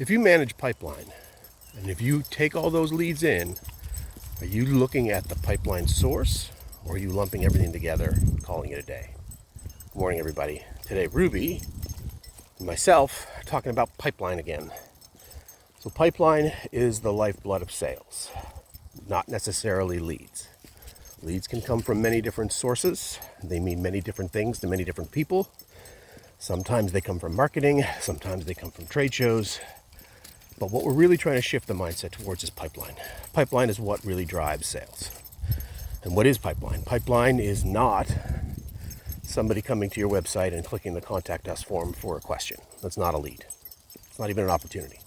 If you manage pipeline, and if you take all those leads in, are you looking at the pipeline source, or are you lumping everything together and calling it a day? Good morning, everybody. Today, Ruby and myself are talking about pipeline again. So pipeline is the lifeblood of sales, not necessarily leads. Leads can come from many different sources. They mean many different things to many different people. Sometimes they come from marketing, sometimes they come from trade shows. But what we're really trying to shift the mindset towards is pipeline. Pipeline is what really drives sales. And what is pipeline? Pipeline is not somebody coming to your website and clicking the contact us form for a question. That's not a lead. It's not even an opportunity.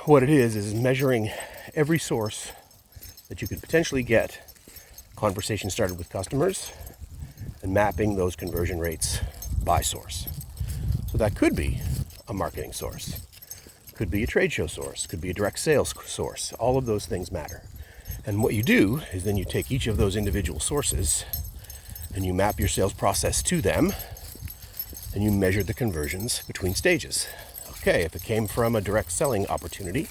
What it is measuring every source that you could potentially get conversations started with customers and mapping those conversion rates by source. So that could be a marketing source. Could be a trade show source, could be a direct sales source. All of those things matter. And what you do is then you take each of those individual sources and you map your sales process to them and you measure the conversions between stages. Okay, if it came from a direct selling opportunity,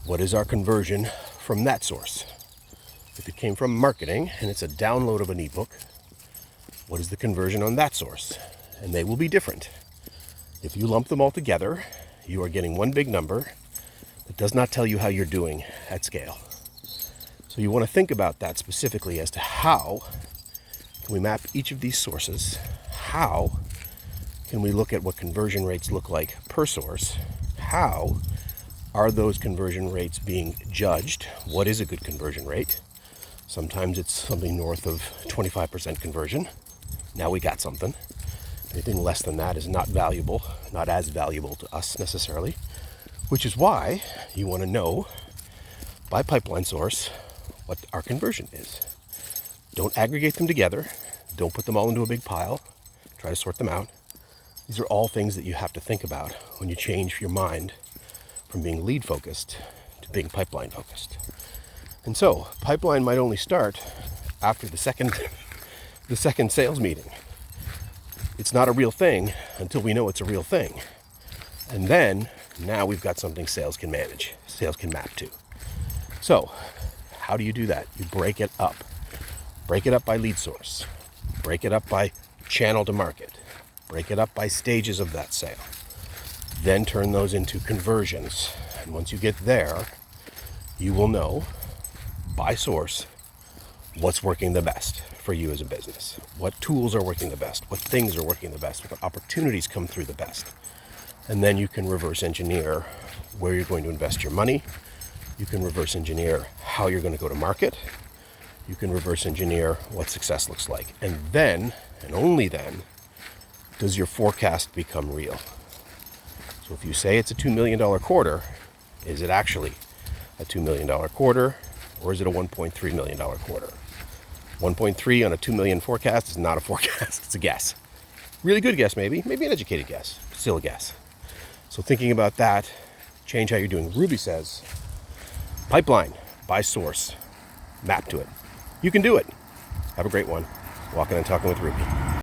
what is our conversion from that source? If it came from marketing and it's a download of an ebook, what is the conversion on that source? And they will be different. If you lump them all together, you are getting one big number that does not tell you how you're doing at scale. So you want to think about that specifically as to how can we map each of these sources? How can we look at what conversion rates look like per source? How are those conversion rates being judged? What is a good conversion rate? Sometimes it's something north of 25% conversion. Now we got something. Anything less than that is not valuable, not as valuable to us necessarily, which is why you want to know by pipeline source what our conversion is. Don't aggregate them together. Don't put them all into a big pile. Try to sort them out. These are all things that you have to think about when you change your mind from being lead focused to being pipeline focused. And so pipeline might only start after the second sales meeting. It's not a real thing until we know it's a real thing. And then, now we've got something sales can manage, sales can map to. So, how do you do that? You break it up. Break it up by lead source. Break it up by channel to market. Break it up by stages of that sale. Then turn those into conversions. And once you get there, you will know by source what's working the best for you as a business. What tools are working the best? What things are working the best? What opportunities come through the best? And then you can reverse engineer where you're going to invest your money. You can reverse engineer how you're going to go to market. You can reverse engineer what success looks like. And then, and only then, does your forecast become real. So if you say it's a $2 million quarter, is it actually a $2 million quarter, or is it a $1.3 million quarter? 1.3 on a 2 million forecast is not a forecast, it's a guess. Really good guess, maybe an educated guess, still a guess. So thinking about that, change how you're doing. Ruby says, pipeline, by source, map to it. You can do it. Have a great one. Walking and Talking with Ruby.